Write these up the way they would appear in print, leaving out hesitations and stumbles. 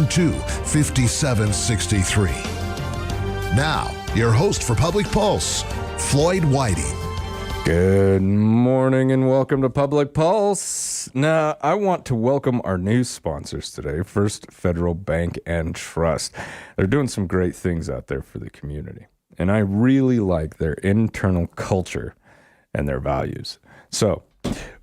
800-222-5763. Now, your host for Public Pulse, Floyd Whiting. Good morning and welcome to Public Pulse. Now, I want to welcome our new sponsors today, First Federal Bank and Trust. They're doing some great things out there for the community, and I really like their internal culture and their values. So,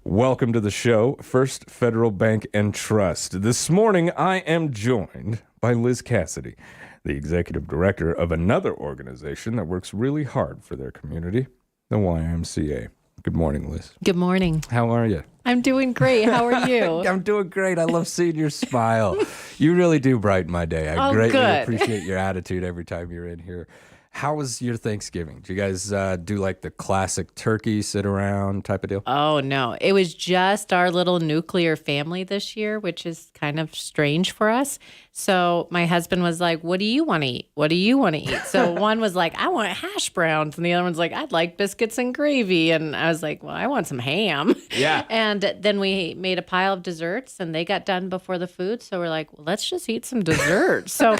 welcome to the show, First Federal Bank and Trust. This morning, I am joined by Liz Cassidy, the executive director of another organization that works really hard for their community, the YMCA. Good morning, Liz. Good morning. How are you? I'm doing great. How are you? I'm doing great. I love seeing your smile. You really do brighten my day. I greatly appreciate your attitude every time you're in here. How was your Thanksgiving? Did you guys do like the classic turkey, sit around type of deal? Oh, no. It was just our little nuclear family this year, which is kind of strange for us. So my husband was like, what do you want to eat? What do you want to eat? So one was like, I want hash browns. And the other one's like, I'd like biscuits and gravy. And I was like, well, I want some ham. Yeah. And then we made a pile of desserts and they got done before the food. So we're like, well, let's just eat some desserts. So,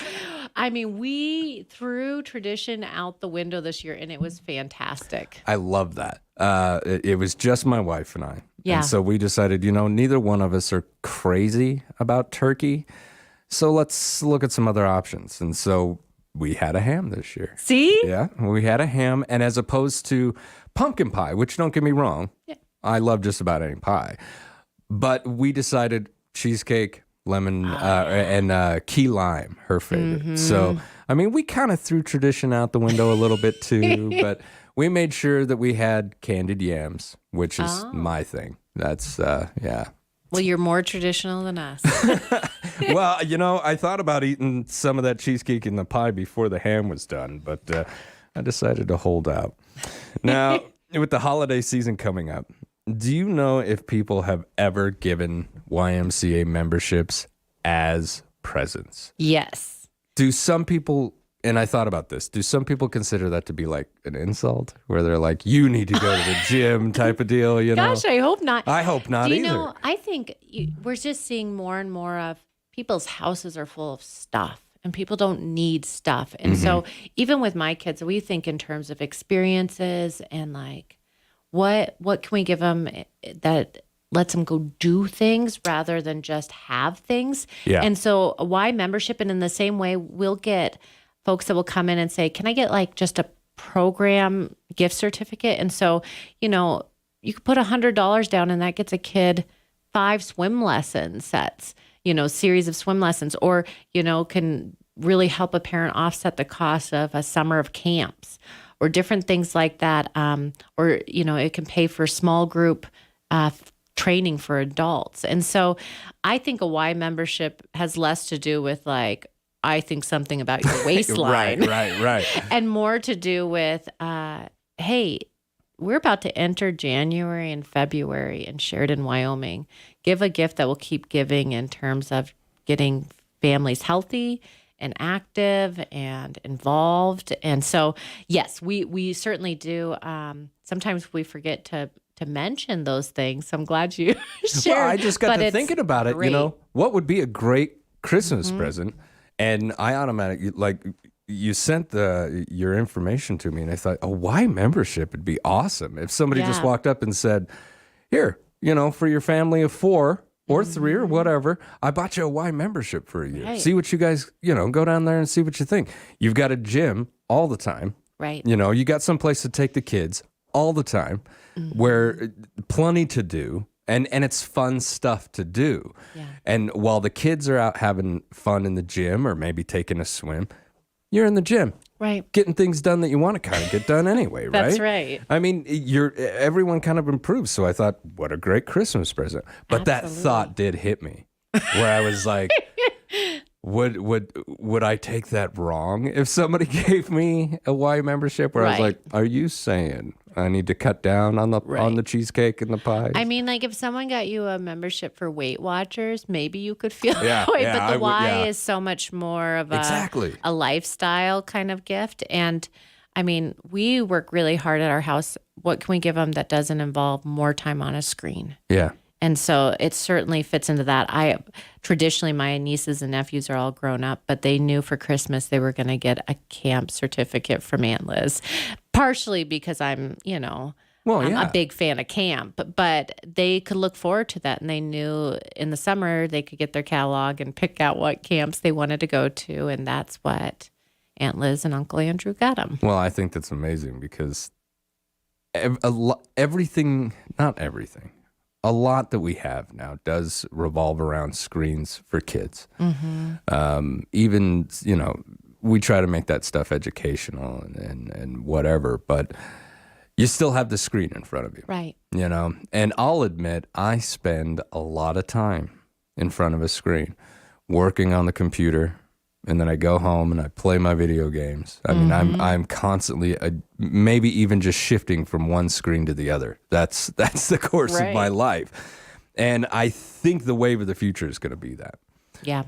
I mean, we threw tradition out the window this year and it was fantastic. I love that. It was just my wife and I. Yeah. And so we decided, neither one of us are crazy about turkey. So let's look at some other options. And so we had a ham this year. See? Yeah, we had a ham. And as opposed to pumpkin pie, which don't get me wrong, I love just about any pie. But we decided cheesecake, lemon, and key lime, her favorite. Mm-hmm. So, I mean, we kind of threw tradition out the window a little bit too, but we made sure that we had candied yams, which is my thing. That's, yeah. Well, you're more traditional than us. Well, I thought about eating some of that cheesecake and the pie before the ham was done, but I decided to hold out. Now, with the holiday season coming up, do you know if people have ever given YMCA memberships as presents? Yes. Do some people, and I thought about this, do some people consider that to be like an insult? Where they're like, you need to go to the gym type of deal, Gosh, I hope not. I hope not either. I think we're just seeing more and more of people's houses are full of stuff. And people don't need stuff. And so even with my kids, we think in terms of experiences and like, what can we give them that lets them go do things rather than just have things? Yeah. And so why membership? And in the same way, we'll get folks that will come in and say, can I get like just a program gift certificate? And so, you could put $100 down and that gets a kid 5 swim lesson sets, series of swim lessons, or, can really help a parent offset the cost of a summer of camps or different things like that. Or, it can pay for small group training for adults. And so I think a Y membership has less to do with like, I think something about your waistline. Right. And more to do with, hey, we're about to enter January and February in Sheridan, Wyoming. Give a gift that will keep giving in terms of getting families healthy and active and involved. And so, yes, we certainly do. Sometimes we forget to mention those things. So I'm glad you shared. Well, I just got to thinking about it, great. What would be a great Christmas present? And I automatically, like, you sent your information to me, and I thought, Y membership would be awesome. If somebody just walked up and said, here, for your family of 4 or 3 or whatever, I bought you a Y membership for a year. Right. See what you guys, go down there and see what you think. You've got a gym all the time. Right. You got someplace to take the kids all the time, where plenty to do. And it's fun stuff to do. Yeah. And while the kids are out having fun in the gym or maybe taking a swim, you're in the gym. Right. Getting things done that you want to kind of get done anyway, right? That's right. I mean, everyone kind of improves. So I thought, what a great Christmas present. But that thought did hit me where I was like, would I take that wrong if somebody gave me a Y membership where I was like, are you saying I need to cut down on the cheesecake and the pies? I mean, like if someone got you a membership for Weight Watchers, maybe you could feel that way. But the Y is so much more of a lifestyle kind of gift. And I mean, we work really hard at our house. What can we give them that doesn't involve more time on a screen? Yeah. And so it certainly fits into that. Traditionally, my nieces and nephews are all grown up, but they knew for Christmas they were going to get a camp certificate from Aunt Liz, partially because I'm a big fan of camp, but they could look forward to that. And they knew in the summer they could get their catalog and pick out what camps they wanted to go to. And that's what Aunt Liz and Uncle Andrew got them. Well, I think that's amazing because everything, not everything, a lot that we have now does revolve around screens for kids. Even, we try to make that stuff educational and whatever, but you still have the screen in front of you. Right. And I'll admit, I spend a lot of time in front of a screen working on the computer, and then I go home and I play my video games. I mean, I'm constantly, maybe even just shifting from one screen to the other. That's the course of my life. And I think the wave of the future is going to be that. Yeah.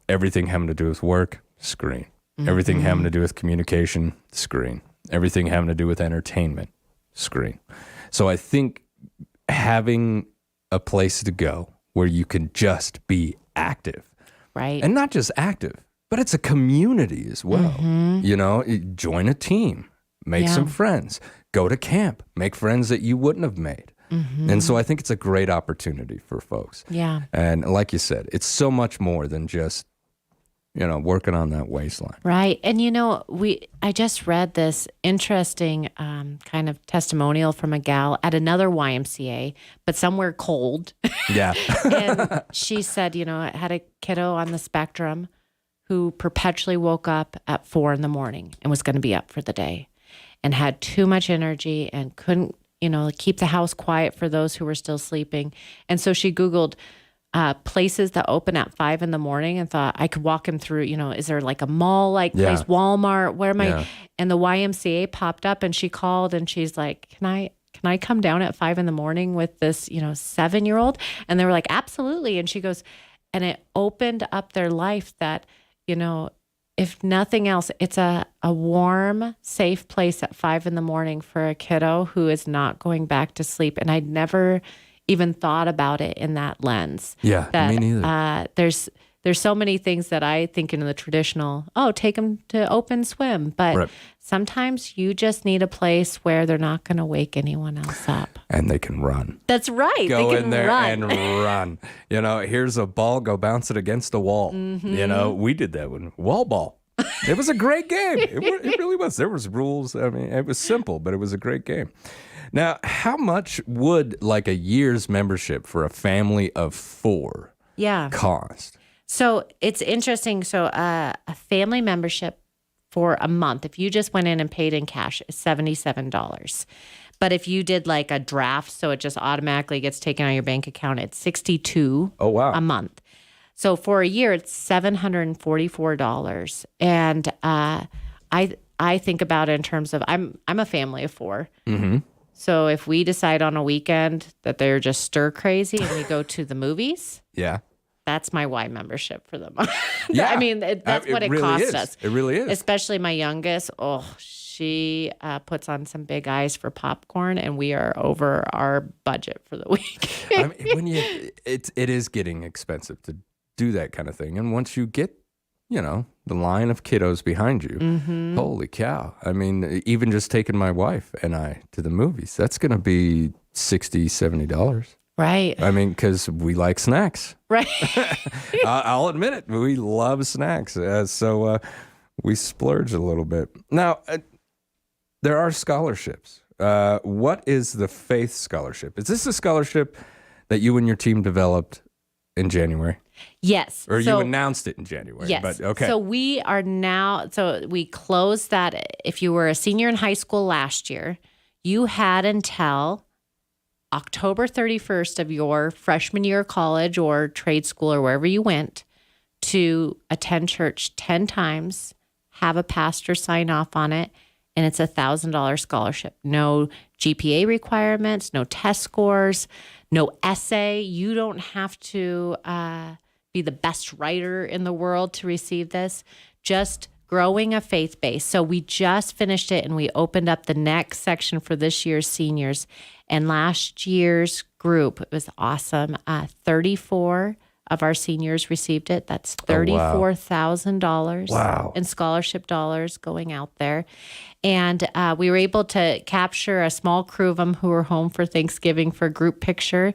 Everything having to do with work, screen. Everything having to do with communication, screen. Everything having to do with entertainment, screen. So I think having a place to go where you can just be active. Right. And not just active, but it's a community as well. Join a team, make some friends, go to camp, make friends that you wouldn't have made. And so I think it's a great opportunity for folks. Yeah. And like you said, it's so much more than just, working on that waistline. Right. And, I just read this interesting kind of testimonial from a gal at another YMCA, but somewhere cold. Yeah. And she said, I had a kiddo on the spectrum who perpetually woke up at 4 a.m. and was going to be up for the day and had too much energy and couldn't, keep the house quiet for those who were still sleeping. And so she Googled places that open at 5 a.m. and thought I could walk him through, is there like a mall like place, Walmart, where am I? Yeah. And the YMCA popped up and she called and she's like, can I come down at 5 a.m. with this, 7-year-old? And they were like, absolutely. And she goes, and it opened up their life that, if nothing else, it's a warm, safe place at 5 a.m. for a kiddo who is not going back to sleep. And I'd never even thought about it in that lens. Yeah, me neither. There's so many things that I think in the traditional, take them to open swim. But sometimes you just need a place where they're not going to wake anyone else up. And they can run. That's right. Go they can in there run. and run. Here's a ball, go bounce it against a wall. We did that one. Wall ball. It was a great game. It really was. There was rules. I mean, it was simple, but it was a great game. Now, how much would like a year's membership for a family of 4 cost? So it's interesting. So a family membership for a month, if you just went in and paid in cash, is $77. But if you did like a draft, so it just automatically gets taken out of your bank account, it's $62 a month. So for a year, it's $744. And I think about it in terms of I'm a family of 4. So if we decide on a weekend that they're just stir crazy and we go to the movies, that's my Y membership for them. I mean, that's what it really cost us. It really is. Especially my youngest. She puts on some big eyes for popcorn, and we are over our budget for the week. I mean, it is getting expensive to do that kind of thing, and once you get the line of kiddos behind you, holy cow. I mean, even just taking my wife and I to the movies, that's going to be $60, $70. Right. I mean, because we like snacks. Right. I'll admit it. We love snacks. So we splurge a little bit. Now, there are scholarships. What is the Faith Scholarship? Is this a scholarship that you and your team developed in January? Yes. Or you announced it in January. Yes. But okay. So we closed that. If you were a senior in high school last year, you had until October 31st of your freshman year of college or trade school or wherever you went to attend church 10 times, have a pastor sign off on it, and it's $1,000 scholarship. No GPA requirements, no test scores, no essay. You don't have to be the best writer in the world to receive this. Just growing a faith base. So we just finished it and we opened up the next section for this year's seniors. And last year's group, it was awesome. 34 of our seniors received it. That's $34,000 Wow. in scholarship dollars going out there. And we were able to capture a small crew of them who were home for Thanksgiving for a group picture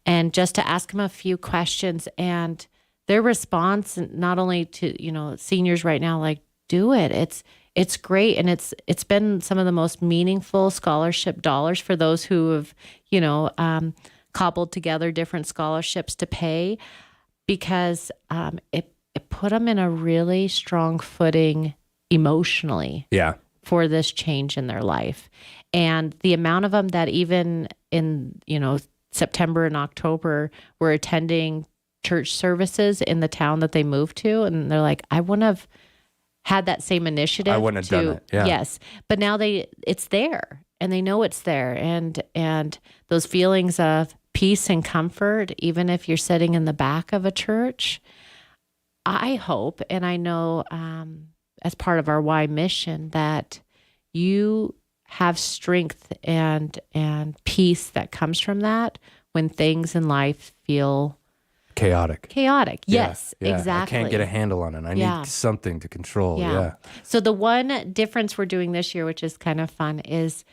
and just to ask them a few questions. And their response, not only to, seniors right now, like, do it. It's great. And it's been some of the most meaningful scholarship dollars for those who have, cobbled together different scholarships to pay, because it put them in a really strong footing emotionally Yeah. for this change in their life. And the amount of them that even in, September and October were attending church services in the town that they moved to. And they're like, I wouldn't have had that same initiative. I wouldn't have done it. Yeah. Yes. But now it's there and they know it's there. And those feelings of peace and comfort, even if you're sitting in the back of a church, I hope, and I know as part of our Why mission, that you have strength and peace that comes from that when things in life feel Chaotic. Yes, Yeah. exactly. I can't get a handle on it. I need something to control. Yeah. So the one difference we're doing this year, which is kind of fun, is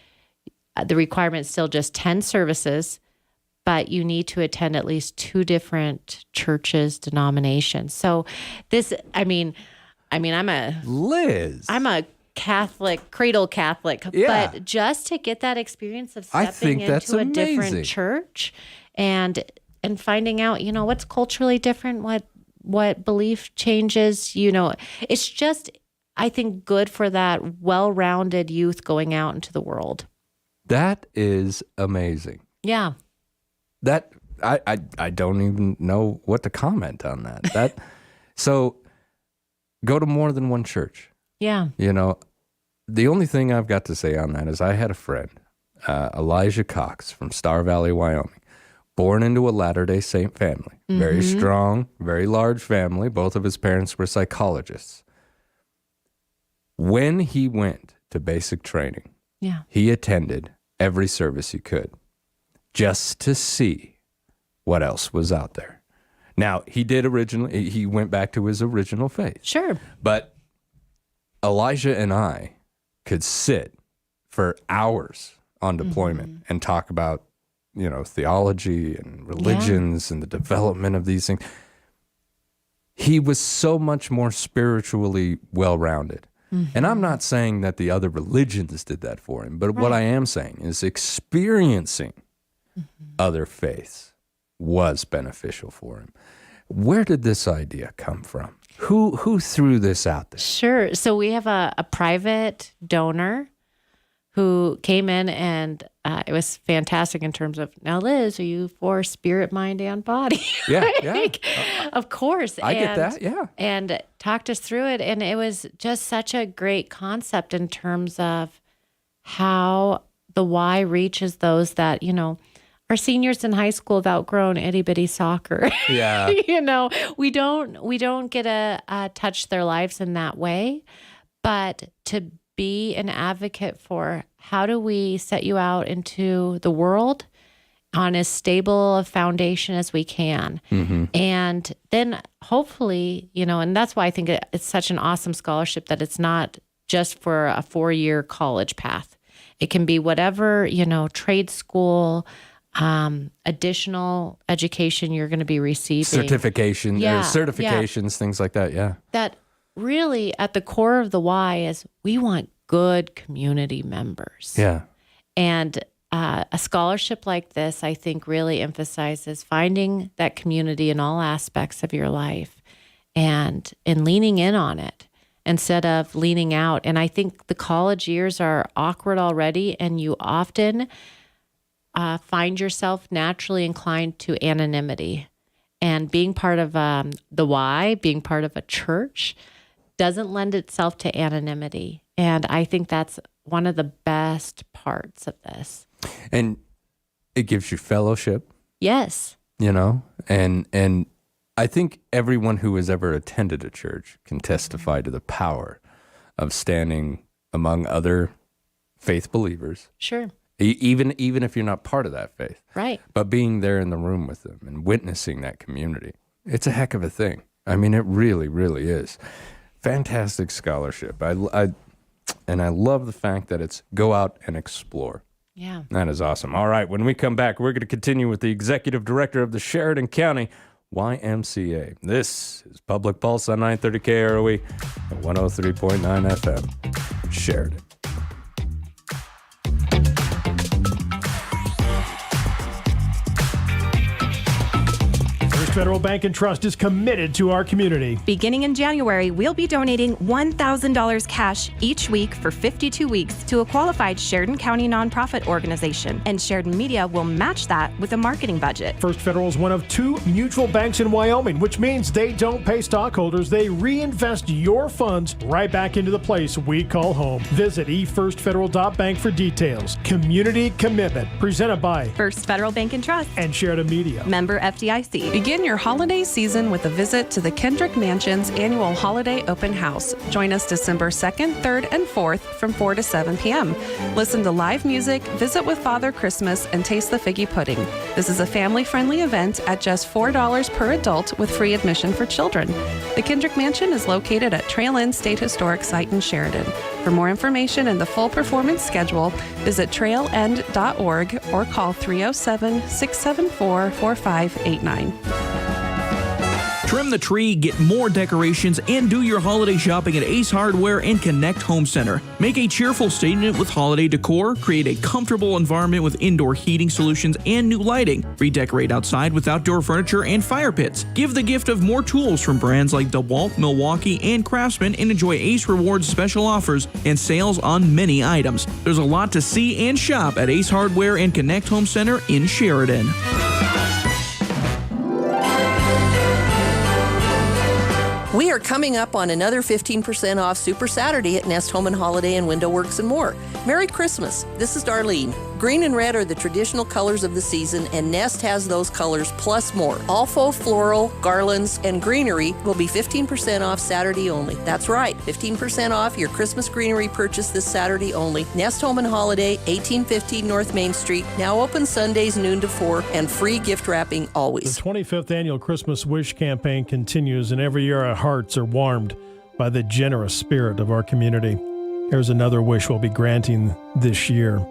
the requirement is still just 10 services, but you need to attend at least 2 different churches, denominations. So this, I'm Liz. a Catholic, cradle Catholic, Yeah. but just to get that experience of I stepping think that's into a amazing. different church and finding out, what's culturally different, what belief changes, it's just, I think, good for that well-rounded youth going out into the world. That is amazing. Yeah. That I don't even know what to comment on that. So go to more than one church. Yeah. The only thing I've got to say on that is I had a friend, Elijah Cox from Star Valley, Wyoming, born into a Latter-day Saint family, very strong, very large family. Both of his parents were psychologists. When he went to basic training, Yeah. he attended every service he could just to see what else was out there. Now, he went back to his original faith. Sure. But Elijah and I could sit for hours on deployment and talk about, theology and religions and the development of these things. He was so much more spiritually well-rounded. And I'm not saying that the other religions did that for him, but what I am saying is experiencing other faiths was beneficial for him. Where did this idea come from? Who threw this out there? Sure. So we have a private donor who came in, and it was fantastic in terms of, now, Liz, are you for spirit, mind, and body? Yeah, Of course. I get that, yeah. And talked us through it. And it was just such a great concept in terms of how the why reaches those that, our seniors in high school have outgrown itty bitty soccer. Yeah. We don't get to touch their lives in that way, but to be an advocate for how do we set you out into the world on as stable a foundation as we can. And then hopefully, and that's why I think it's such an awesome scholarship that it's not just for a 4-year college path. It can be whatever, trade school, additional education you're going to be receiving. Certifications, things like that. Yeah. That really at the core of the why is we want good community members. Yeah. And a scholarship like this, I think, really emphasizes finding that community in all aspects of your life and leaning in on it instead of leaning out. And I think the college years are awkward already, and you often find yourself naturally inclined to anonymity. And being part of the why, being part of a church, doesn't lend itself to anonymity. And I think that's one of the best parts of this. And it gives you fellowship, Yes. and I think everyone who has ever attended a church can testify to the power of standing among other faith believers, Sure. even if you're not part of that faith, Right. but being there in the room with them and witnessing that community. It's a heck of a thing. I mean, it really, really is. Fantastic scholarship. I love the fact that it's go out and explore. Yeah. That is awesome. All right, when we come back, we're going to continue with the executive director of the Sheridan County YMCA. This is Public Pulse on 930 KROE at 103.9 FM. Sheridan. Federal Bank and Trust is committed to our community. Beginning in January, we'll be donating $1,000 cash each week for 52 weeks to a qualified Sheridan County nonprofit organization, and Sheridan Media will match that with a marketing budget. First Federal is one of 2 mutual banks in Wyoming, which means they don't pay stockholders. They reinvest your funds right back into the place we call home. Visit efirstfederal.bank for details. Community commitment, presented by First Federal Bank and Trust and Sheridan Media. Member FDIC. Begin your holiday season with a visit to the Kendrick Mansion's annual Holiday Open House. Join us December 2nd, 3rd, and 4th from 4 to 7 p.m. Listen to live music, visit with Father Christmas, and taste the figgy pudding. This is a family-friendly event at just $4 per adult with free admission for children. The Kendrick Mansion is located at Trail End State Historic Site in Sheridan. For more information and the full performance schedule, visit trailend.org or call 307-674-4589. Trim the tree, get more decorations, and do your holiday shopping at Ace Hardware and Connect Home Center. Make a cheerful statement with holiday decor, create a comfortable environment with indoor heating solutions and new lighting, redecorate outside with outdoor furniture and fire pits. Give the gift of more tools from brands like DeWalt, Milwaukee, and Craftsman, and enjoy Ace Rewards special offers and sales on many items. There's a lot to see and shop at Ace Hardware and Connect Home Center in Sheridan. We are coming up on another 15% off Super Saturday at Nest Home and Holiday and Window Works and more. Merry Christmas. This is Darlene. Green and red are the traditional colors of the season, and Nest has those colors plus more. All faux floral, garlands, and greenery will be 15% off Saturday only. That's right, 15% off your Christmas greenery purchase this Saturday only. Nest Home and Holiday, 1815 North Main Street, now open Sundays noon to 4, and free gift wrapping always. The 25th annual Christmas Wish campaign continues, and every year our hearts are warmed by the generous spirit of our community. Here's another wish we'll be granting this year.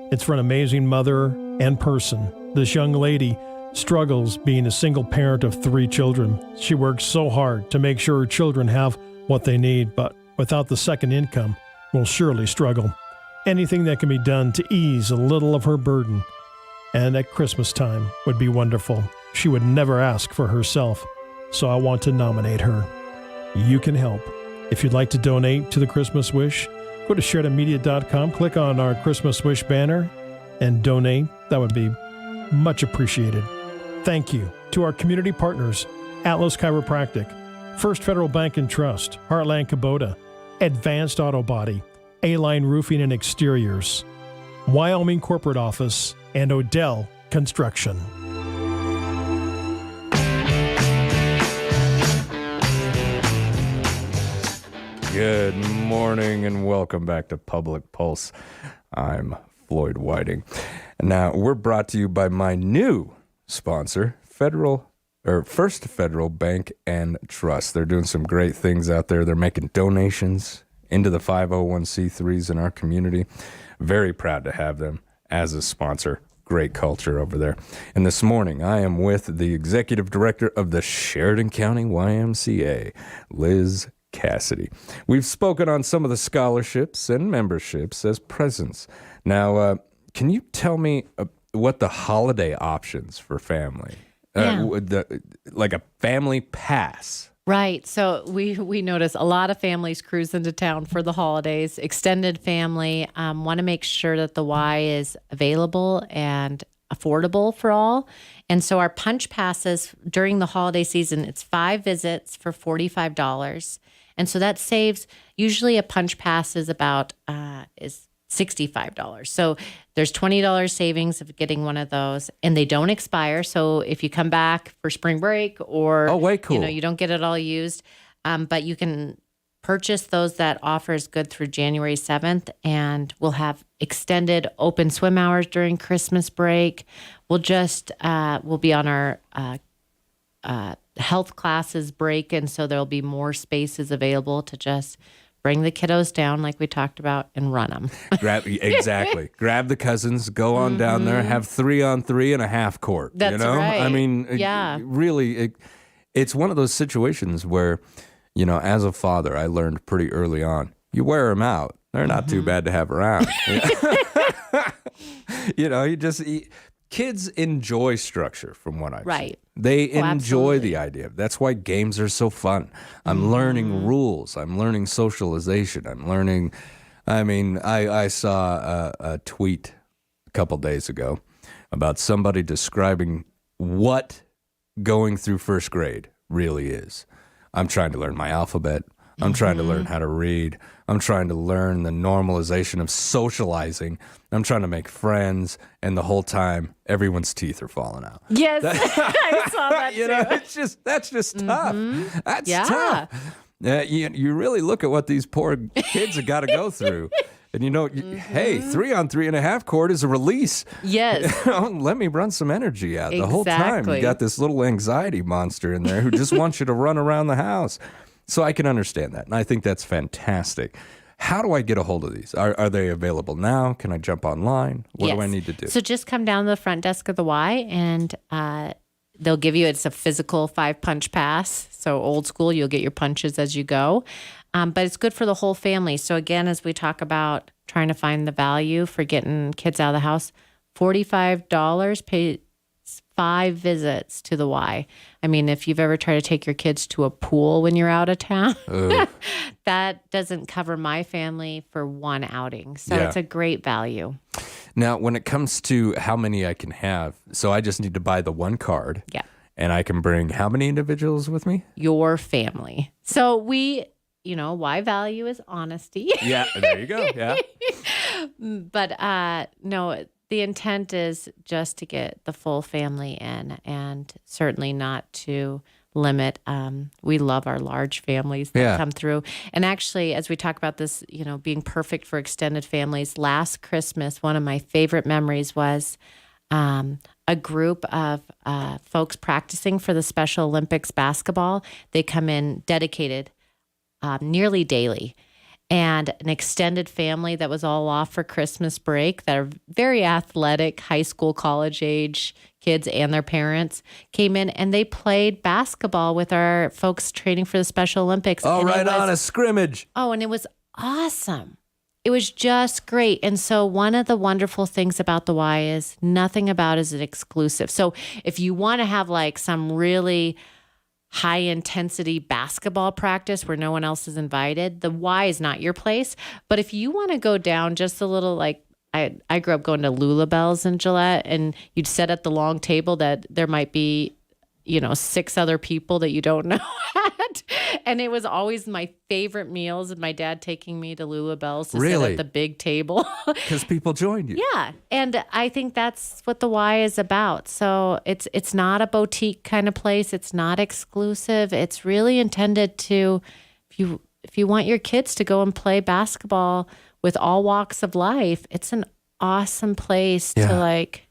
It's for an amazing mother and person. This young lady struggles being a single parent of 3 children. She works so hard to make sure her children have what they need, but without the second income, will surely struggle. Anything that can be done to ease a little of her burden, and at Christmas time, would be wonderful. She would never ask for herself, so I want to nominate her. You can help. If you'd like to donate to the Christmas Wish, go to SheridanMedia.com, click on our Christmas Wish banner, and donate. That would be much appreciated. Thank you to our community partners, Atlas Chiropractic, First Federal Bank and Trust, Heartland Kubota, Advanced Auto Body, A-Line Roofing and Exteriors, Wyoming Corporate Office, and Odell Construction. Good morning and welcome back to Public Pulse. I'm Floyd Whiting. Now, we're brought to you by my new sponsor, First Federal Bank and Trust. They're doing some great things out there. They're making donations into the 501c3s in our community. Very proud to have them as a sponsor. Great culture over there. And this morning, I am with the executive director of the Sheridan County YMCA, Liz Cassidy. We've spoken on some of the scholarships and memberships as presents. Now, can you tell me what the holiday options for family, like a family pass? Right. So we notice a lot of families cruise into town for the holidays. Extended family want to make sure that the Y is available and affordable for all. And so our punch passes during the holiday season, it's 5 visits for $45. And so that saves, usually a punch pass is about is $65. So there's $20 savings of getting one of those, and they don't expire. So if you come back for spring break or way cool. you don't get it all used, but you can purchase those. That offer is good through January 7th, and we'll have extended open swim hours during Christmas break. We'll be on our health classes break, and so there'll be more spaces available to just bring the kiddos down like we talked about and run them. Exactly. Grab the cousins, go on down there, have 3-on-3 and a half court. That's you know? right. I mean, Yeah. really, it's one of those situations where, as a father, I learned pretty early on, you wear them out. They're not too bad to have around. Kids enjoy structure from what I've seen. They enjoy absolutely. the idea. That's why games are so fun. I'm learning rules. I'm learning socialization. I saw a tweet a couple days ago about somebody describing what going through first grade really is. I'm trying to learn my alphabet. I'm trying to learn how to read. I'm trying to learn the normalization of socializing. I'm trying to make friends. And the whole time, everyone's teeth are falling out. Yes, I saw that too. That's just tough. That's tough. You really look at what these poor kids have got to go through. And hey, 3-on-3 and a half court is a release. Yes. Let me run some energy out. The whole time you got this little anxiety monster in there who just wants you to run around the house. So I can understand that. And I think that's fantastic. How do I get a hold of these? Are they available now? Can I jump online? What do I need to do? So just come down to the front desk of the Y, and they'll give you, it's a physical 5-punch pass. So old school, you'll get your punches as you go. But it's good for the whole family. So again, as we talk about trying to find the value for getting kids out of the house, $45 pays 5 visits to the Y. I mean, if you've ever tried to take your kids to a pool when you're out of town, that doesn't cover my family for one outing. So it's a great value. Now, when it comes to how many I can have, so I just need to buy the one card. Yeah. And I can bring how many individuals with me? Your family. So Y value is honesty. Yeah, there you go. Yeah. But no, the intent is just to get the full family in, and certainly not to limit. We love our large families that come through. And actually, as we talk about this, being perfect for extended families, last Christmas, one of my favorite memories was a group of folks practicing for the Special Olympics basketball. They come in dedicated nearly daily. And an extended family that was all off for Christmas break that are very athletic, high school, college age kids and their parents came in, and they played basketball with our folks training for the Special Olympics. Oh, right on, a scrimmage. Oh, and it was awesome. It was just great. And so one of the wonderful things about the Y is nothing about it is exclusive. So if you want to have like some really high intensity basketball practice where no one else is invited, the Y is not your place. But if you want to go down just a little, like I grew up going to Lulabelle's in Gillette, and you'd sit at the long table that there might be, 6 other people that you don't know at. And it was always my favorite meals, and my dad taking me to Lulabelle's to sit at the big table. Because people joined you. Yeah. And I think that's what the Y is about. So it's not a boutique kind of place. It's not exclusive. It's really intended to, if you want your kids to go and play basketball with all walks of life, it's an awesome place to like.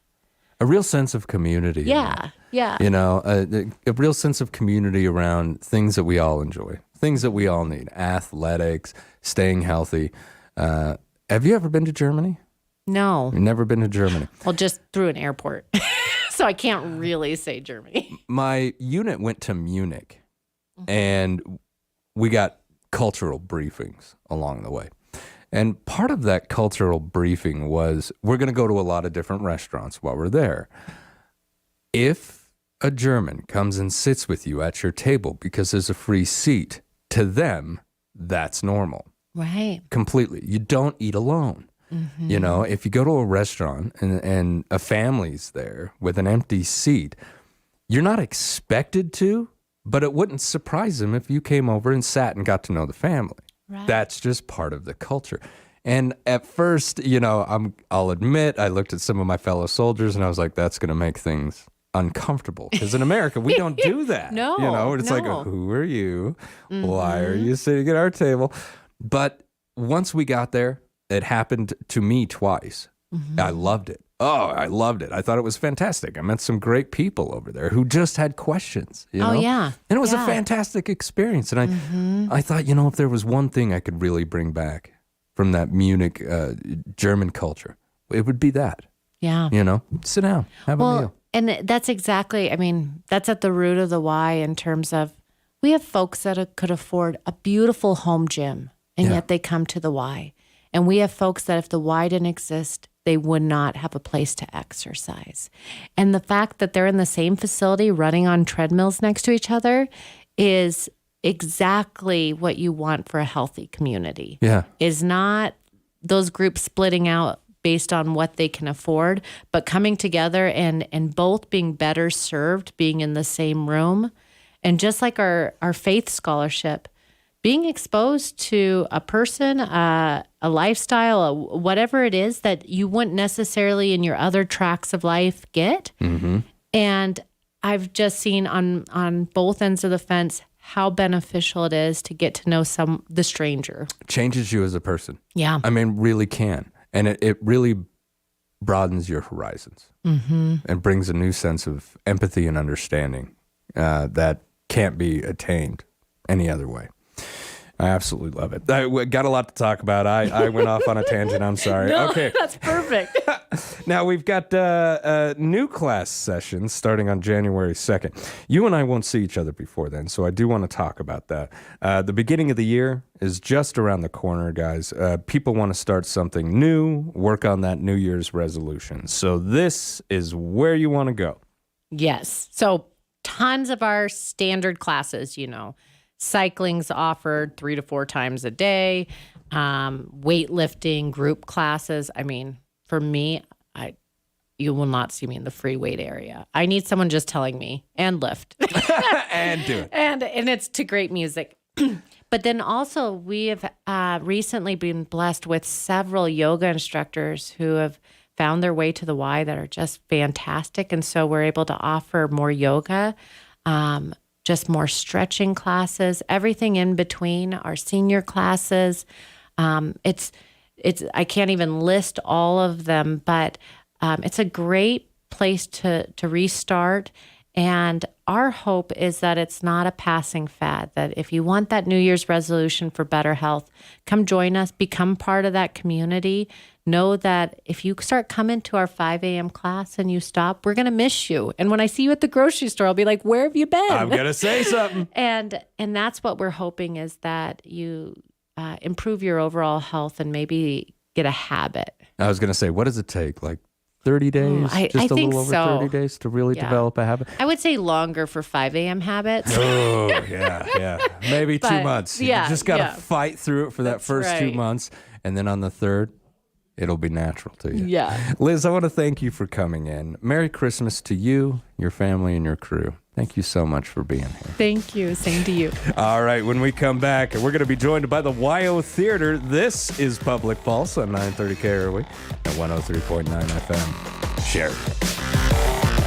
A real sense of community. Yeah. Yeah. A real sense of community around things that we all enjoy, things that we all need, athletics, staying healthy. Have you ever been to Germany? No. You've never been to Germany? Well, just through an airport. So I can't really say Germany. My unit went to Munich, and we got cultural briefings along the way. And part of that cultural briefing was we're going to go to a lot of different restaurants while we're there. If a German comes and sits with you at your table because there's a free seat, to them, that's normal. Right. Completely. You don't eat alone. Mm-hmm. If you go to a restaurant and a family's there with an empty seat, you're not expected to, but it wouldn't surprise them if you came over and sat and got to know the family. Right. That's just part of the culture. And at first, I'll admit, I looked at some of my fellow soldiers and I was like, that's going to make things uncomfortable because in America we don't do that. No, you know, it's like, no. who are you? Why are you sitting at our table? But once we got there, it happened to me twice. I loved it. Oh, I loved it. I thought it was fantastic. I met some great people over there who just had questions. You know? Yeah. And it was a Yeah. fantastic experience. And I thought, if there was one thing I could really bring back from that Munich German culture, it would be that. Yeah. Sit down, have a meal. And that's exactly, that's at the root of the why in terms of we have folks that could afford a beautiful home gym and yet they come to the Y. And we have folks that if the Y didn't exist, they would not have a place to exercise. And the fact that they're in the same facility running on treadmills next to each other is exactly what you want for a healthy community. Yeah. Is not those groups splitting out based on what they can afford, but coming together and both being better served being in the same room. And just like our faith scholarship, being exposed to a person, a lifestyle, whatever it is that you wouldn't necessarily in your other tracks of life get. And I've just seen on both ends of the fence how beneficial it is to get to know the stranger. Changes you as a person. Yeah. Really can. And it really broadens your horizons and brings a new sense of empathy and understanding that can't be attained any other way. I absolutely love it. I got a lot to talk about. I went off on a tangent. I'm sorry. No, okay. that's perfect. Now we've got new class sessions starting on January 2nd. You and I won't see each other before then, so I do want to talk about that. The beginning of the year is just around the corner, guys. People want to start something new, work on that New Year's resolution. So this is where you want to go. Yes. So tons of our standard classes, cycling's offered 3 to 4 times a day, weightlifting, group classes. For me, you will not see me in the free weight area. I need someone just telling me and lift And do it. and it's to great music. But then also we have recently been blessed with several yoga instructors who have found their way to the Y that are just fantastic. And so we're able to offer more yoga, just more stretching classes, everything in between our senior classes. It's I can't even list all of them, but it's a great place to restart. And our hope is that it's not a passing fad, that if you want that New Year's resolution for better health, come join us, become part of that community. Know that if you start coming to our 5 a.m. class and you stop, we're going to miss you. And when I see you at the grocery store, I'll be like, where have you been? I'm going to say something. And that's what we're hoping is that you improve your overall health and maybe get a habit. I was going to say, what does it take? Like 30 days? I Just a think little over so. 30 days to really develop a habit? I would say longer for 5 a.m. habits. Oh, yeah. Maybe 2 But, months. yeah, You just got to yeah. fight through it for that That's first 2 right. months. And then on the third, it'll be natural to you. Yeah. Liz, I want to thank you for coming in. Merry Christmas to you, your family, and your crew. Thank you so much for being here. Thank you. Same to you. All right, when we come back, we're going to be joined by the YO Theater. This is Public Pulse on 930 KROE at 103.9 FM. Share it.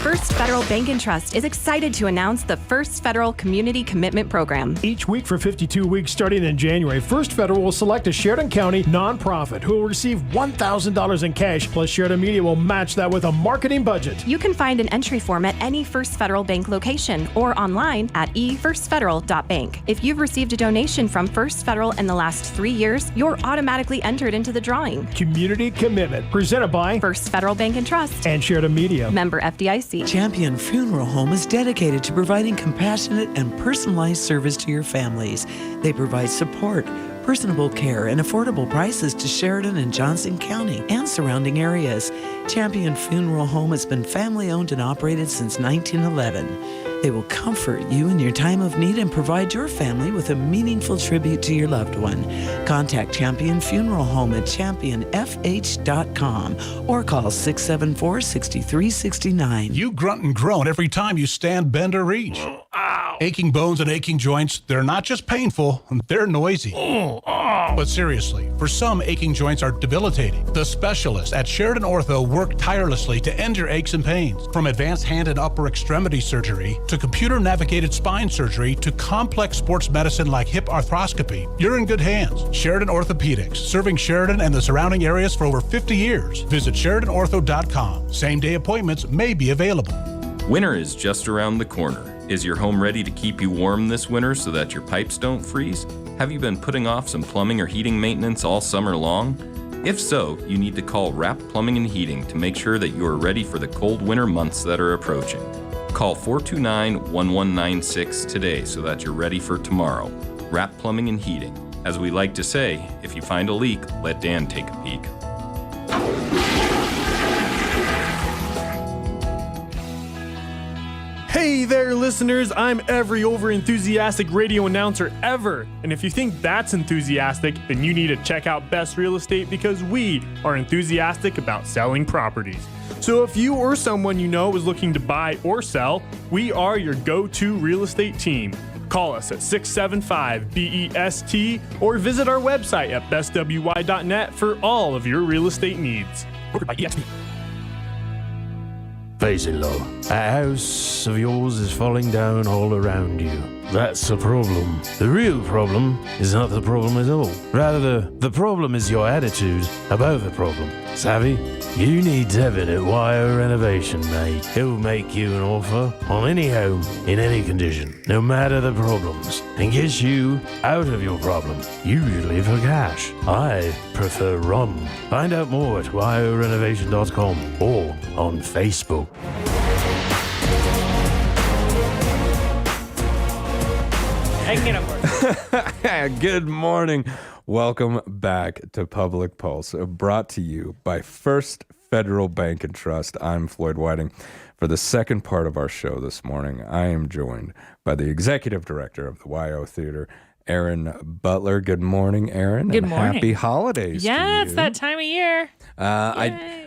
First Federal Bank and Trust is excited to announce the First Federal Community Commitment Program. Each week for 52 weeks starting in January, First Federal will select a Sheridan County nonprofit who will receive $1,000 in cash, plus Sheridan Media will match that with a marketing budget. You can find an entry form at any First Federal Bank location or online at efirstfederal.bank. If you've received a donation from First Federal in the last 3 years, you're automatically entered into the drawing. Community Commitment, presented by First Federal Bank and Trust. and Sheridan Media. Member FDIC. Champion Funeral Home is dedicated to providing compassionate and personalized service to your families. They provide support, personable care, and affordable prices to Sheridan and Johnson County and surrounding areas. Champion Funeral Home has been family owned and operated since 1911. They will comfort you in your time of need and provide your family with a meaningful tribute to your loved one. Contact Champion Funeral Home at championfh.com or call 674-6369. You grunt and groan every time you stand, bend, or reach. Ow. Aching bones and aching joints, they're not just painful, they're noisy. But seriously, for some, aching joints are debilitating. The specialists at Sheridan Ortho work tirelessly to end your aches and pains. From advanced hand and upper extremity surgery to computer-navigated spine surgery to complex sports medicine like hip arthroscopy, you're in good hands. Sheridan Orthopedics, serving Sheridan and the surrounding areas for over 50 years. Visit SheridanOrtho.com. Same-day appointments may be available. Winter is just around the corner. Is your home ready to keep you warm this winter so that your pipes don't freeze? Have you been putting off some plumbing or heating maintenance all summer long? If so, you need to call Wrap Plumbing and Heating to make sure that you are ready for the cold winter months that are approaching. Call 429-1196 today so that you're ready for tomorrow. Wrap Plumbing and Heating. As we like to say, if you find a leak, let Dan take a peek. Hey there, listeners. I'm every over-enthusiastic radio announcer ever. And if you think that's enthusiastic, then you need to check out Best Real Estate because we are enthusiastic about selling properties. So if you or someone you know is looking to buy or sell, we are your go-to real estate team. Call us at 675-BEST or visit our website at bestwy.net for all of your real estate needs. Brokered by EXP. Face it, love. A house of yours is falling down all around you. That's the problem. The real problem is not the problem at all. Rather, the problem is your attitude about the problem. Savvy? You need Devin at Wire Renovation, mate. He'll make you an offer on any home, in any condition, no matter the problems, and get you out of your problem, usually for cash. I prefer Ron. Find out more at wirerenovation.com or on Facebook. I can get up work. Good morning. Welcome back to Public Pulse, brought to you by First Federal Bank and Trust. I'm Floyd Whiting. For the second part of our show this morning, I am joined by the executive director of the YO Theater, Erin Butler. Good morning, Erin. Good and morning. Happy holidays. Yeah, to it's you. that time of year.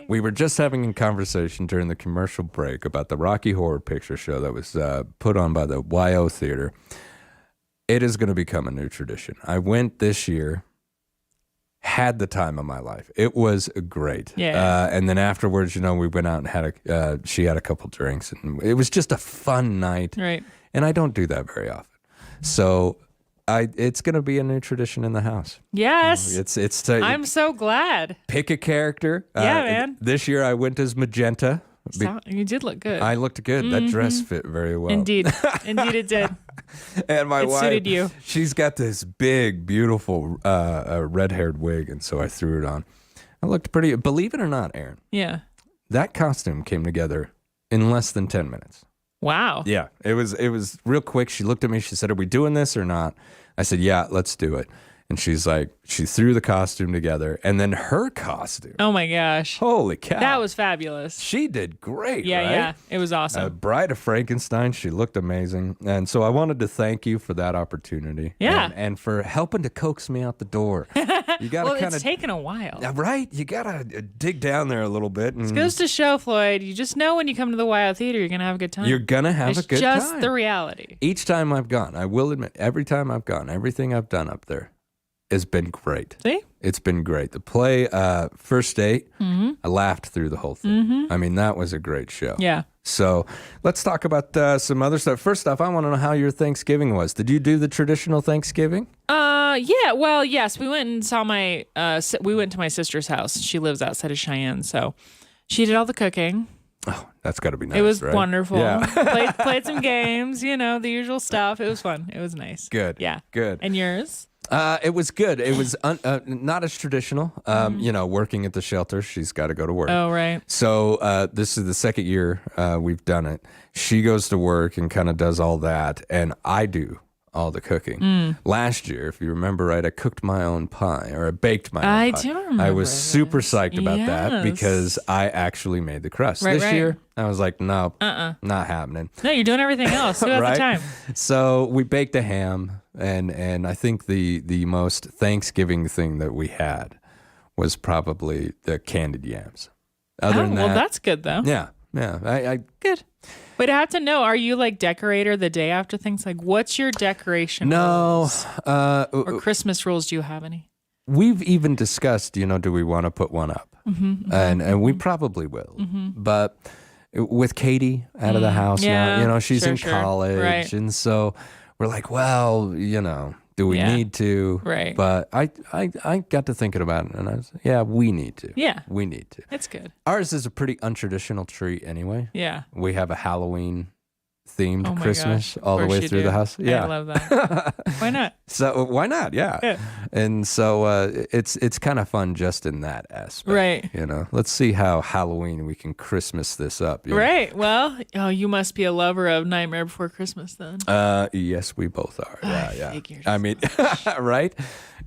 We were just having a conversation during the commercial break about the Rocky Horror Picture Show that was put on by the YO Theater. It is going to become a new tradition. I went this year, had the time of my life. It was great. Yeah. And then afterwards, we went out and had she had a couple drinks, and it was just a fun night. Right. And I don't do that very often. So it's going to be a new tradition in the house. Yes. It's I'm so glad. pick a character. Yeah, man. This year I went as Magenta. You did look good. I looked good. That dress fit very well. Indeed. Indeed it did. And my wife, suited you. She's got this big, beautiful red-haired wig, and so I threw it on. I looked pretty. Believe it or not, Erin, Yeah. that costume came together in less than 10 minutes. Wow. Yeah, it was real quick. She looked at me. She said, "Are we doing this or not?" I said, "Yeah, let's do it." And she's like, she threw the costume together, and then her costume. Oh my gosh. Holy cow! That was fabulous. She did great. Yeah, right? yeah. It was awesome. Bride of Frankenstein. She looked amazing, and so I wanted to thank you for that opportunity. Yeah. and for helping to coax me out the door. You got to well, kind it's taken a while. right. You got to dig down there a little bit. And It goes to show, Floyd, you just know when you come to the YO Theater, you're going to have a good time. You're gonna have a good time. It's just the reality. Each time I've gone, I will admit, every time I've gone, everything I've done up there has been great. See? It's been great. The play, First Date, I laughed through the whole thing. I mean, that was a great show. Yeah. So let's talk about some other stuff. First off, I want to know how your Thanksgiving was. Did you do the traditional Thanksgiving? Yeah. Well, yes. We went and saw we went to my sister's house. She lives outside of Cheyenne, so she did all the cooking. Oh, that's got to be nice. It was right? wonderful. Yeah. played some games, the usual stuff. It was fun. It was nice. Good. Yeah. Good. And yours? It was good. It was not as traditional. Working at the shelter, she's got to go to work. Oh, right. So this is the second year we've done it. She goes to work and kind of does all that, and I do all the cooking. Last year, if you remember right, I cooked my own pie, or I baked my own I pie. do remember I was this. super psyched about that Yes. because I actually made the crust. Right, This right. year, I was like, no, not happening. No, you're doing everything else. Who has Right? the time? So we baked a ham, and I think the most Thanksgiving thing that we had was probably the candied yams. Other than that, well, that's good though. yeah. I Good. But I have to know, are you like decorator the day after things? Like, what's your decoration no. rules? Or Christmas rules? Do you have any? We've even discussed, do we want to put one up? And we probably will. But with Katie out of the house Yeah, now, she's sure, in sure. college. Right. And so we're like, well, do we Yeah. need to? Right. But I got to thinking about it, and I was, yeah, we need to. Yeah. We need to. It's good. Ours is a pretty untraditional tree anyway. Yeah. We have a Halloween themed Oh my Christmas gosh. Of all the course way you through do. the house. Yeah. I love that. Why not? So why not? Yeah. Yeah. And so it's kind of fun just in that aspect. Right. Let's see how Halloween we can Christmas this up. Right. Well, you must be a lover of Nightmare Before Christmas then. Yes, we both are. Yeah. figured. I mean, right?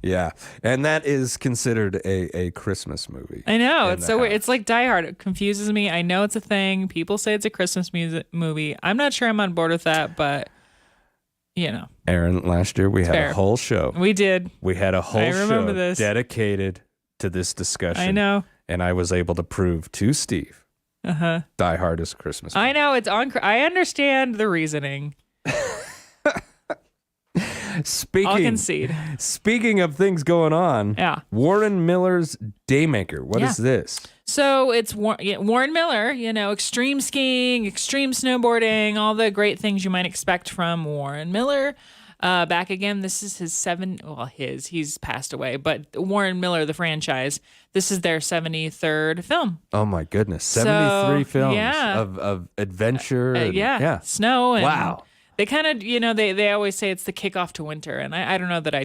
Yeah. And that is considered a Christmas movie. I know. in It's the so weird. house. It's like Die Hard. It confuses me. I know it's a thing. People say it's a Christmas movie. I'm not sure I'm on board with that, but Aaron, last year we had fair. a whole show. We did. We had a whole I remember show this. dedicated to this discussion. I know. And I was able to prove to Steve Die Hard is a Christmas movie. I know it's on. I understand the reasoning. I'll concede. Speaking of things going on, Yeah. Warren Miller's Daymaker. What is this? So it's Warren Miller, extreme skiing, extreme snowboarding, all the great things you might expect from Warren Miller. Back again, this is he's passed away, but Warren Miller, the franchise, this is their 73rd film. Oh my goodness. 73 films yeah. of adventure. and- yeah, snow. And Wow. They kind of, they always say it's the kickoff to winter. And I don't know that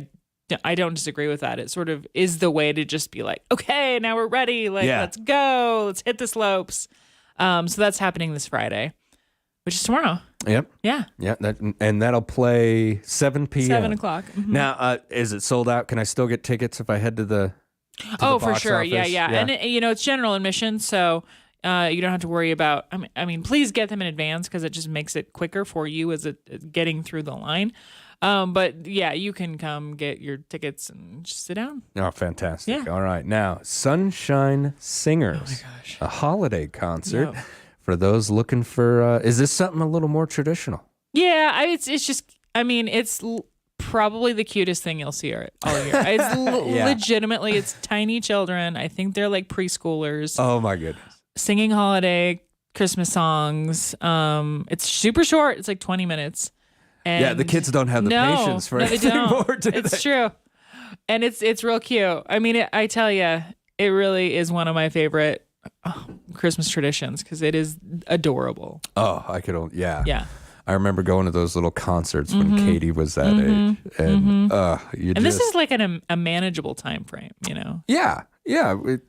I don't disagree with that. It sort of is the way to just be like, okay, now we're ready. Like, let's go. Let's hit the slopes. So that's happening this Friday, which is tomorrow. Yep. Yeah. Yeah. And that'll play 7 p.m. 7 o'clock. Mhm. Now, is it sold out? Can I still get tickets if I head to the Oh, the for box sure. office? Yeah. And it's general admission. So you don't have to worry about, I mean, please get them in advance because it just makes it quicker for you as it getting through the line. But yeah, you can come get your tickets and just sit down. Oh, fantastic. Yeah. All right. Now, Sunshine Singers, a holiday concert Yep. for those looking for, is this something a little more traditional? Yeah, it's just, it's probably the cutest thing you'll see all year. It's Yeah. legitimately, it's tiny children. I think they're like preschoolers Oh, my goodness. singing holiday Christmas songs. It's super short. It's like 20 minutes. And Yeah, the kids don't have the patience for they anything don't. more, do It's they? true. And it's real cute. I mean, I tell you, it really is one of my favorite Christmas traditions because it is adorable. Oh, I could only, yeah. Yeah. I remember going to those little concerts when Katie was that age. And And this is like a manageable time frame, Yeah.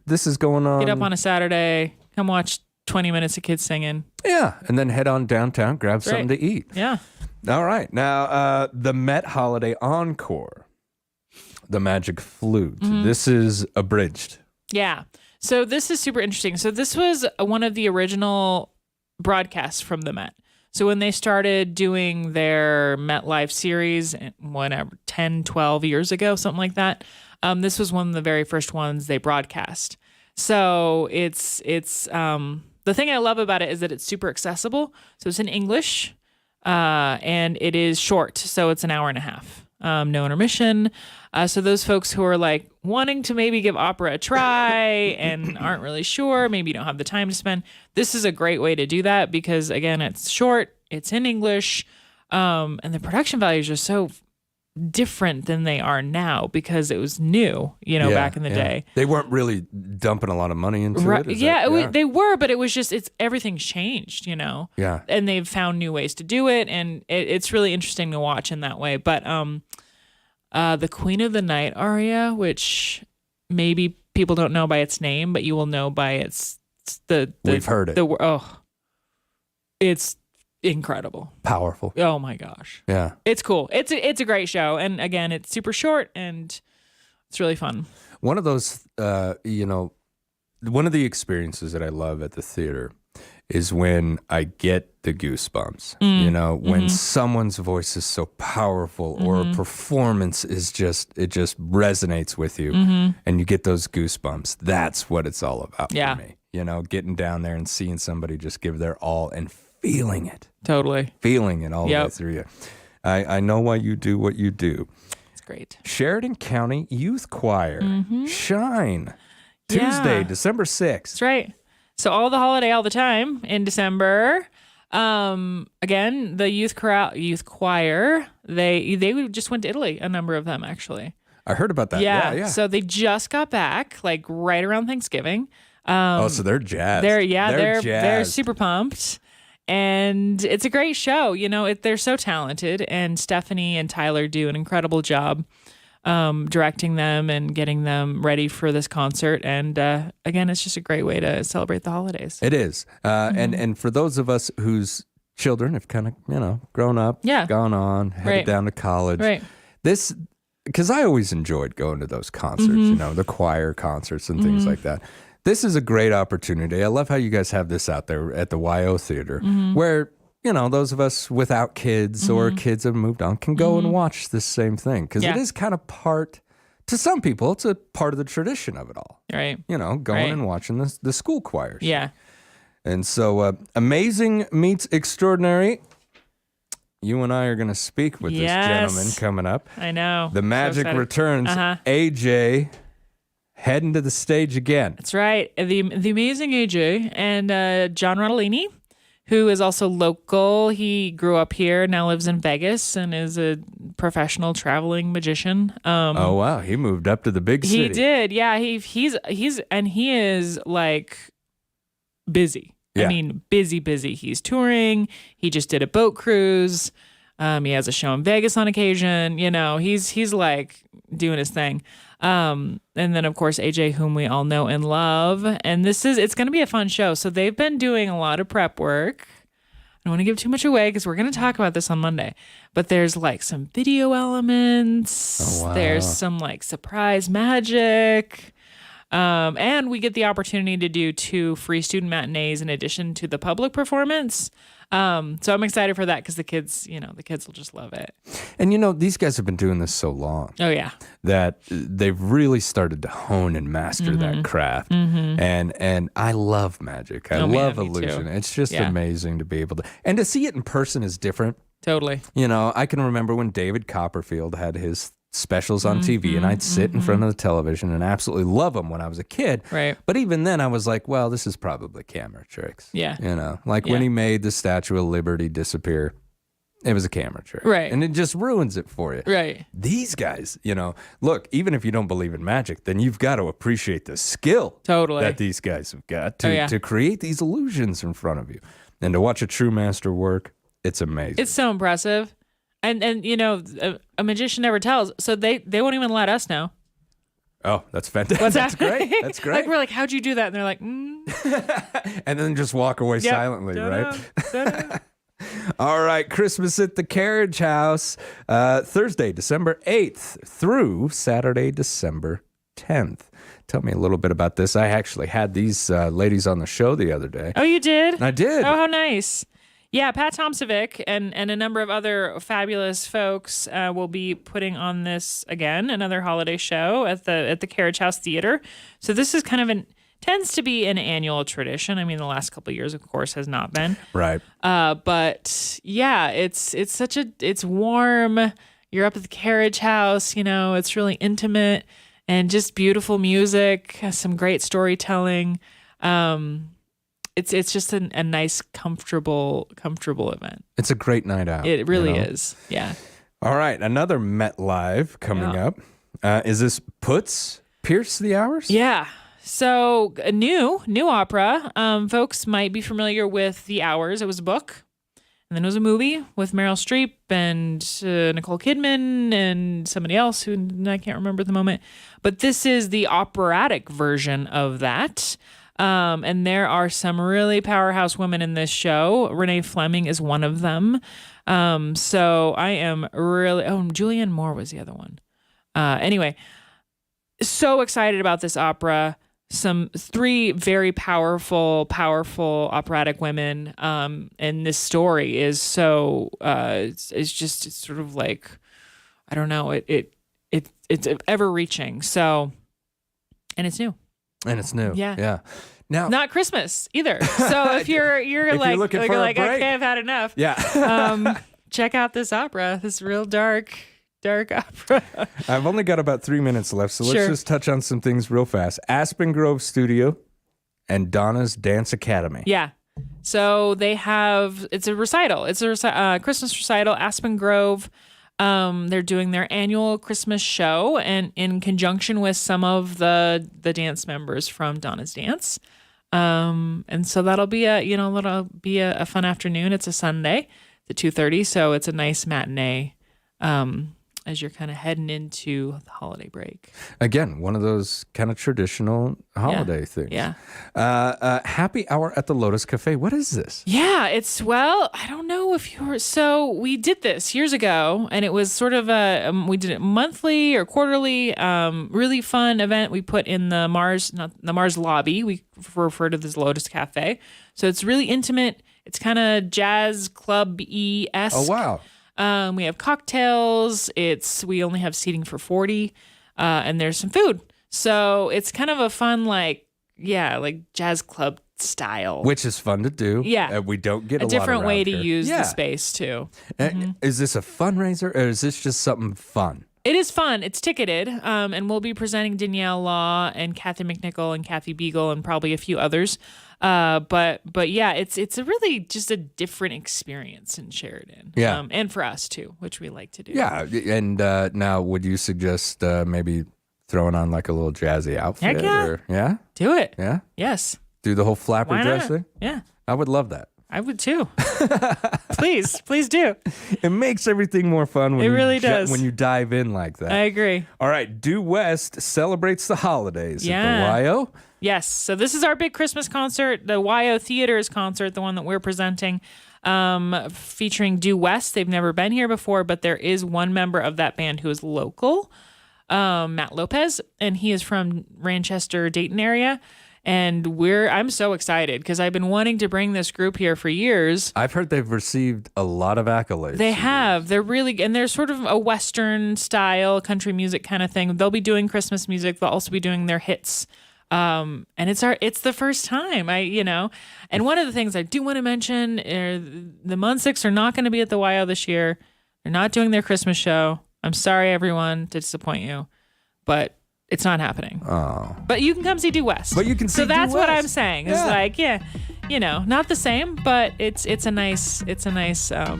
This is going on. Get up on a Saturday, come watch 20 minutes of kids singing. Yeah. And then head on downtown, grab something to eat. Yeah. All right. Now, the Met Holiday Encore, The Magic Flute. This is abridged. Yeah. So this is super interesting. So this was one of the original broadcasts from the Met. So when they started doing their Met Live series, whatever, 10, 12 years ago, something like that, this was one of the very first ones they broadcast. So it's the thing I love about it is that it's super accessible. So it's in English, and it is short. So it's an hour and a half. No intermission. So those folks who are like wanting to maybe give opera a try and aren't really sure, maybe you don't have the time to spend, this is a great way to do that because again, it's short, it's in English, and the production values are so different than they are now because it was new, back in the day. They weren't really dumping a lot of money into Right. it. They were, but it was just, everything's changed, Yeah. and they've found new ways to do it. And it's really interesting to watch in that way. But, the Queen of the Night aria, which maybe people don't know by its name, but you will know by its, We've heard it. it's incredible. Powerful. Oh my gosh. Yeah. It's cool. It's a great show. And again, it's super short and it's really fun. One of those, one of the experiences that I love at the theater is when I get the goosebumps, when someone's voice is so powerful or a performance is it just resonates with you and you get those goosebumps. That's what it's all about for me. Getting down there and seeing somebody just give their all and feeling it. Totally. Feeling it all the way through you. I know why you do what you do. It's great. Sheridan County Youth Choir. Shine. Tuesday, December 6th. That's right. So all the holiday, all the time in December. Again, the youth choir, they just went to Italy, a number of them actually. I heard about that. Yeah. So they just got back, like right around Thanksgiving. So they're jazzed. They're super pumped. And it's a great show. They're so talented, and Stephanie and Tyler do an incredible job directing them and getting them ready for this concert. And again, it's just a great way to celebrate the holidays. It is. And for those of us whose children have kind of, grown up, gone on, headed down to college, this, because I always enjoyed going to those concerts, the choir concerts and things like that. This is a great opportunity. I love how you guys have this out there at the YO Theater where, those of us without kids or kids that have moved on can go and watch this same thing. Because it is kind of to some people, it's a part of the tradition of it all. Right. Going and watching the school choirs. Yeah. And so amazing meets extraordinary. You and I are going to speak with this gentleman coming up. I know. The magic returns. AJ heading to the stage again. That's right. The amazing AJ and John Rodolini, who is also local. He grew up here, now lives in Vegas, and is a professional traveling magician. Oh wow, he moved up to the big city. He did, yeah. He is like busy. Yeah. I mean, busy. He's touring. He just did a boat cruise. He has a show in Vegas on occasion. He's like doing his thing. And then of course AJ, whom we all know and love. And it's going to be a fun show. So they've been doing a lot of prep work. I don't want to give too much away because we're going to talk about this on Monday. But there's like some video elements. Oh, wow. There's some like surprise magic. And we get the opportunity to do 2 free student matinees in addition to the public performance. So I'm excited for that because the kids will just love it. And these guys have been doing this so long. Oh yeah. That they've really started to hone and master that craft. And I love magic. I love illusion. It's just amazing to be able to see it in person is different. Totally. I can remember when David Copperfield had his specials on TV, and I'd sit in front of the television and absolutely love them when I was a kid. Right. But even then I was like, well, this is probably camera tricks. Yeah. When he made the Statue of Liberty disappear, it was a camera trick. Right. And it just ruins it for you. Right. These guys, look, even if you don't believe in magic, then you've got to appreciate the skill Totally. that these guys have got to create these illusions in front of you. And to watch a true master work, it's amazing. It's so impressive. And a magician never tells, so they won't even let us know. Oh, that's fantastic. What's That's happening? great. That's great. Like we're like, how'd you do that? And they're like, And then just walk away silently, right? All right, Christmas at the Carriage House, Thursday, December 8th through Saturday, December 10th. Tell me a little bit about this. I actually had these ladies on the show the other day. Oh, you did? I did. Oh, how nice. Yeah, Pat Tomsovic and a number of other fabulous folks will be putting on this again, another holiday show at the Carriage House Theater. So this is kind of tends to be an annual tradition. I mean, the last couple of years, of course, has not been. Right. But yeah, it's warm. You're up at the Carriage House. It's really intimate and just beautiful music. Some great storytelling. It's just a nice, comfortable event. It's a great night out. It really is. Yeah. All right. Another Met Live coming up. Is this Pierce the Hours? Yeah. So a new opera. Folks might be familiar with The Hours. It was a book. And then it was a movie with Meryl Streep and Nicole Kidman and somebody else who I can't remember at the moment. But this is the operatic version of that. And there are some really powerhouse women in this show. Renee Fleming is one of them. So I am really, Julianne Moore was the other one. Anyway, so excited about this opera. Three very powerful operatic women. And this story is so, it's sort of like, I don't know, it's ever reaching. So, and it's new. Yeah. Now, not Christmas either. So if you're looking for a break, okay, I've had enough. Yeah. Check out this opera. This real dark opera. I've only got about 3 minutes left, so let's Sure. just touch on some things real fast. Aspen Grove Studio and Donna's Dance Academy. Yeah. So it's a recital. It's a Christmas recital. Aspen Grove. They're doing their annual Christmas show, and in conjunction with some of the dance members from Donna's Dance. And so that'll be a fun afternoon. It's a Sunday at 2:30, so it's a nice matinee as you're kind of heading into the holiday break. Again, one of those kind of traditional holiday things. Yeah. Happy Hour at the Lotus Cafe. What is this? Yeah, I don't know if so we did this years ago, and it was sort of we did it monthly or quarterly, really fun event we put in the Mars lobby. We refer to this Lotus Cafe. So it's really intimate. It's kind of jazz club-y-esque. Oh, wow. We have cocktails. We only have seating for 40, and there's some food. So it's kind of a fun, like jazz club style. Which is fun to do. Yeah. We don't get a lot different around way to here. use the space too. Is this a fundraiser or is this just something fun? It is fun. It's ticketed, and we'll be presenting Danielle Law and Kathy McNichol and Kathy Beagle and probably a few others. But yeah, it's a really just a different experience in Sheridan. Yeah. And for us too, which we like to do. Yeah. And now, would you suggest maybe throwing on like a little jazzy outfit? Heck yeah. Or, yeah? Do it. Yeah? Yes. Do the whole flapper Why dress not? thing? Yeah. I would love that. I would too. Please do. It makes everything more fun when It really does. when you dive in like that. I agree. All right, Due West celebrates the holidays Yeah. at the YO. Yes. So this is our big Christmas concert, the YO Theaters concert, the one that we're presenting, featuring Due West. They've never been here before, but there is one member of that band who is local, Matt Lopez, and he is from Ranchester, Dayton area. And I'm so excited because I've been wanting to bring this group here for years. I've heard they've received a lot of accolades. They have. They're sort of a Western style country music kind of thing. They'll be doing Christmas music. They'll also be doing their hits. And it's the first time and one of the things I do want to mention, the Munsics are not going to be at the YO this year. They're not doing their Christmas show. I'm sorry, everyone, to disappoint you, but it's not happening. Oh. But you can come see Due West. But you can see So that's Due what West. I'm saying. It's not the same, but it's a nice I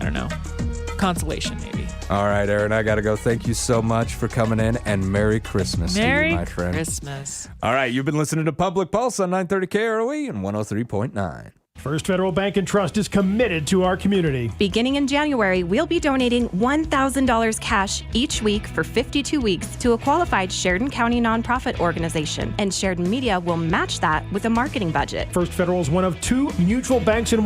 don't know, consolation maybe. All right, Aaron, I got to go. Thank you so much for coming in, and Merry Christmas to you, my friend. Merry Christmas. All right, you've been listening to Public Pulse on 930 KROE and 103.9. First Federal Bank and Trust is committed to our community. Beginning in January, we'll be donating $1,000 cash each week for 52 weeks to a qualified Sheridan County nonprofit organization, and Sheridan Media will match that with a marketing budget. First Federal is one of 2 mutual banks in